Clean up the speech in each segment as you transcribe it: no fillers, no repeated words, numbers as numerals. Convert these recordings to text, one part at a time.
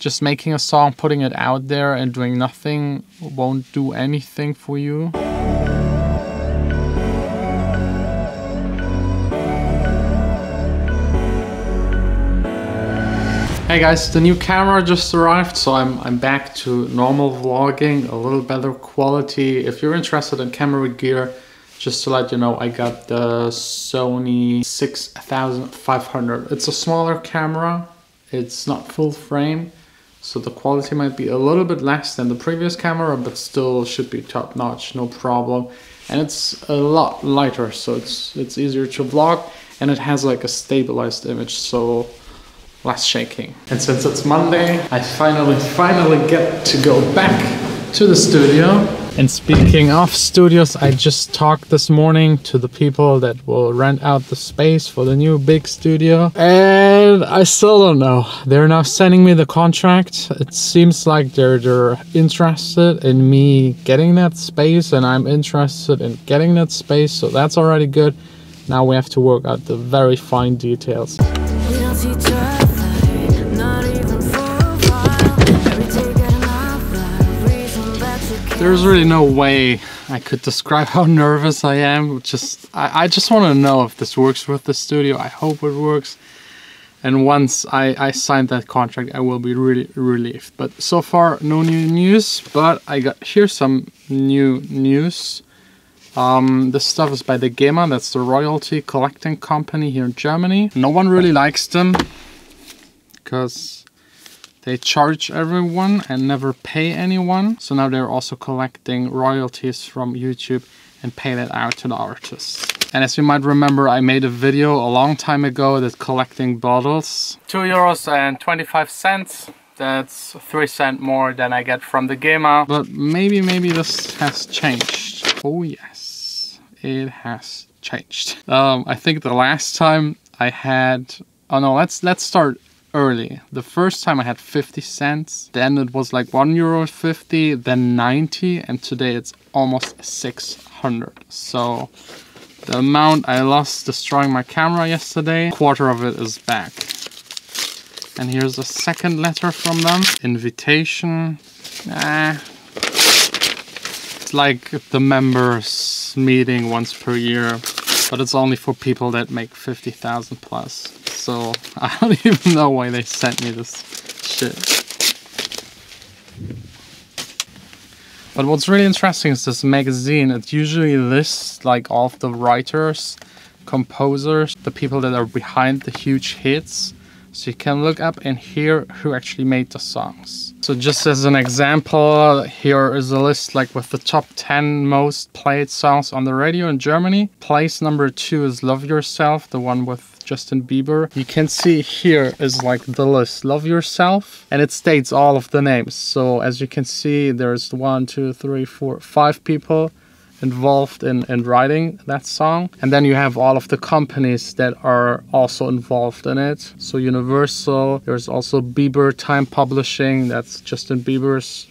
Just making a song, putting it out there and doing nothing won't do anything for you. Hey guys, the new camera just arrived, so I'm back to normal vlogging, a little better quality. If you're interested in camera gear, just to let you know, I got the Sony 6500. It's a smaller camera, it's not full frame, so the quality might be a little bit less than the previous camera, but still should be top notch, no problem. And it's a lot lighter, so it's easier to vlog, and it has like a stabilized image, so less shaking. And since it's Monday, I finally get to go back to the studio. And speaking of studios, I just talked this morning to the people that will rent out the space for the new big studio. And I still don't know. They're now sending me the contract. It seems like they're interested in me getting that space, and I'm interested in getting that space. So that's already good. Now we have to work out the very fine details. There's really no way I could describe how nervous I am. I just want to know if this works with the studio. I hope it works. And once I sign that contract, I will be really relieved. But so far, no new news. But I got here some new news. This stuff is by the GEMA. That's the royalty collecting company here in Germany. No one really likes them because they charge everyone and never pay anyone. So now they're also collecting royalties from YouTube and pay that out to the artists. And as you might remember, I made a video a long time ago that's collecting bottles. €2.25. That's 3 cents more than I get from the GEMA. But maybe this has changed. Oh yes, it has changed. I think the last time I had, oh no, let's start early. The first time I had 50 cents, then it was like €1.50, then 90, and today it's almost 600. So the amount I lost destroying my camera yesterday, a quarter of it is back. And here's a second letter from them. Invitation. It's like the members meeting once per year, but it's only for people that make 50,000 plus. So I don't even know why they sent me this shit. But what's really interesting is this magazine. It usually lists like all of the writers, composers, the people that are behind the huge hits. So you can look up and hear who actually made the songs. So just as an example, here is a list like with the top 10 most played songs on the radio in Germany. Place number 2 is Love Yourself, the one with Justin Bieber. You can see here is like the list, Love Yourself, and it states all of the names. So as you can see, there's 1, 2, 3, 4, 5 people involved in writing that song. And then you have all of the companies that are also involved in it. So Universal, there's also Bieber Time Publishing, that's Justin Bieber's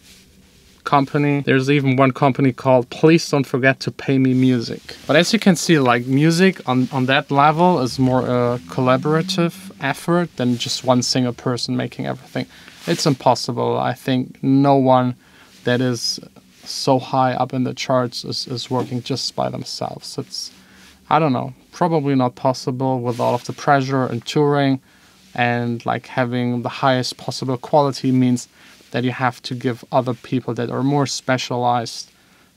company. There's even one company called Please Don't Forget to Pay Me Music. But as you can see, like music on that level is more a collaborative effort than just one single person making everything. It's impossible. I think no one that is so high up in the charts is working just by themselves. It's, I don't know, probably not possible with all of the pressure and touring, and like having the highest possible quality means that you have to give other people that are more specialized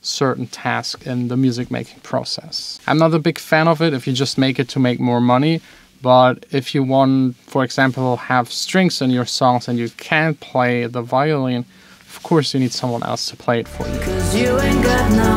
certain tasks in the music making process. I'm not a big fan of it if you just make it to make more money, but if you want, for example, have strings in your songs and you can't play the violin, of course you need someone else to play it for you. 'Cause you ain't got no.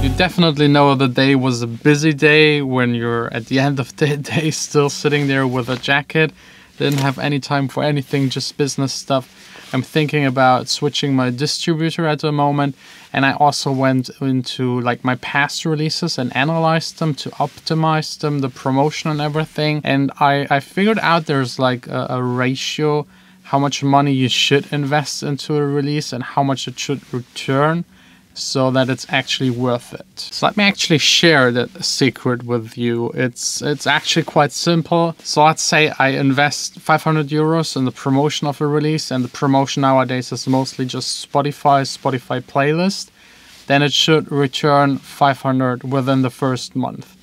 You definitely know the day was a busy day when you're at the end of the day still sitting there with a jacket. Didn't have any time for anything, just business stuff. I'm thinking about switching my distributor at the moment, and I also went into like my past releases and analyzed them to optimize them, the promotion and everything. And I figured out there's like a ratio how much money you should invest into a release and how much it should return. so that it's actually worth it. So let me actually share the secret with you. It's actually quite simple. So let's say I invest 500 euros in the promotion of a release, and the promotion nowadays is mostly just Spotify playlist. Then it should return 500 within the first month.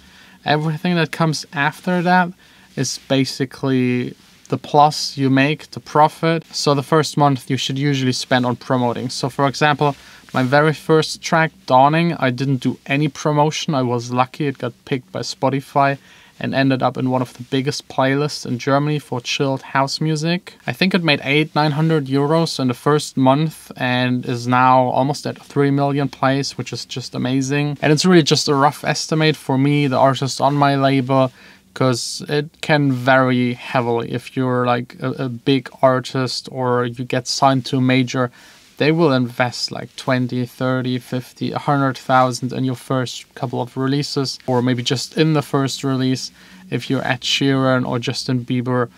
Everything that comes after that is basically the plus you make, the profit. So the first month you should usually spend on promoting. So for example, my very first track, Dawning, I didn't do any promotion. I was lucky it got picked by Spotify and ended up in one of the biggest playlists in Germany for chilled house music. I think it made 800-900 euros in the first month and is now almost at 3 million plays, which is just amazing. And it's really just a rough estimate for me, the artist on my label, because it can vary heavily. If you're like a big artist or you get signed to a major, they will invest like 20, 30, 50, 100,000 in your first couple of releases, or maybe just in the first release. If you're Ed Sheeran or Justin Bieber,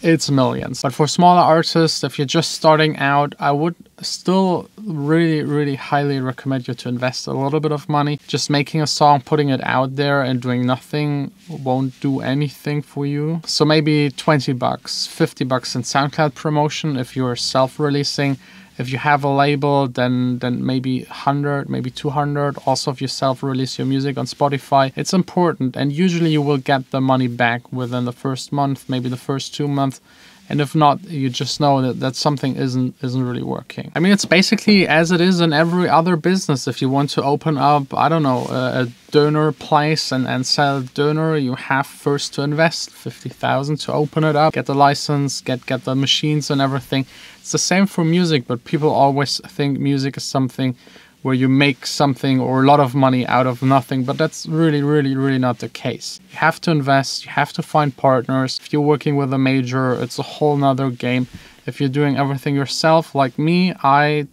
it's millions. But for smaller artists, if you're just starting out, I would still really highly recommend you to invest a little bit of money. Just making a song, putting it out there and doing nothing won't do anything for you. So maybe 20 bucks, 50 bucks in SoundCloud promotion if you're self-releasing. If you have a label, then maybe 100, maybe 200. Also, if you self-release your music on Spotify, it's important. And usually you will get the money back within the first month, maybe the first 2 months. And if not, you just know that something isn't really working. I mean, it's basically as it is in every other business. If you want to open up, I don't know, a doner place and sell doner, you have first to invest 50,000 to open it up, get the license, get the machines and everything. It's the same for music, but people always think music is something where you make something or a lot of money out of nothing, but that's really not the case. You have to invest, you have to find partners. If you're working with a major, it's a whole nother game. If you're doing everything yourself, like me, I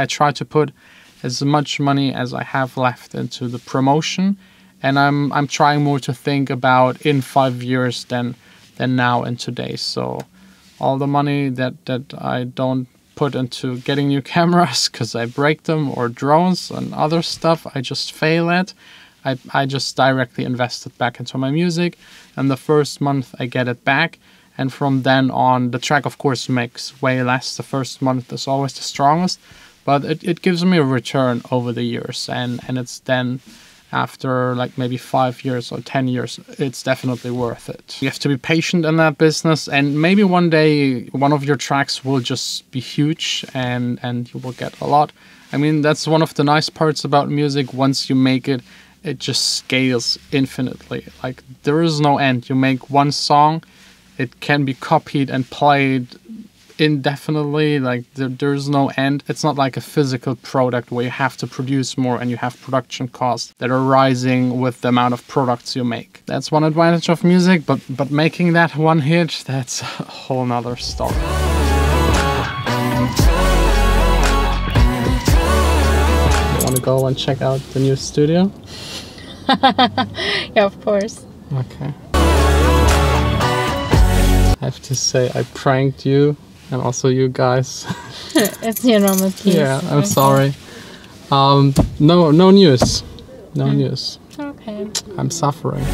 try to put as much money as I have left into the promotion, and I'm trying more to think about in 5 years than now and today. So all the money that I don't put into getting new cameras because I break them, or drones and other stuff I just fail at, I just directly invest it back into my music, and the first month I get it back. And from then on, the track of course makes way less. The first month is always the strongest, but it gives me a return over the years, and it's then after like maybe 5 years or 10 years, it's definitely worth it. You have to be patient in that business, and maybe one day one of your tracks will just be huge and you will get a lot. I mean, that's one of the nice parts about music. Once you make it, it just scales infinitely. Like there is no end. You make one song, it can be copied and played indefinitely. Like there's no end. It's not like a physical product where you have to produce more and you have production costs that are rising with the amount of products you make. That's one advantage of music, but making that one hit, that's a whole nother story. You want to go and check out the new studio? Yeah, of course. Okay. I have to say I pranked you. And also you guys. It's your normal piece. Yeah, I'm sorry. No news. No news. Okay. I'm suffering.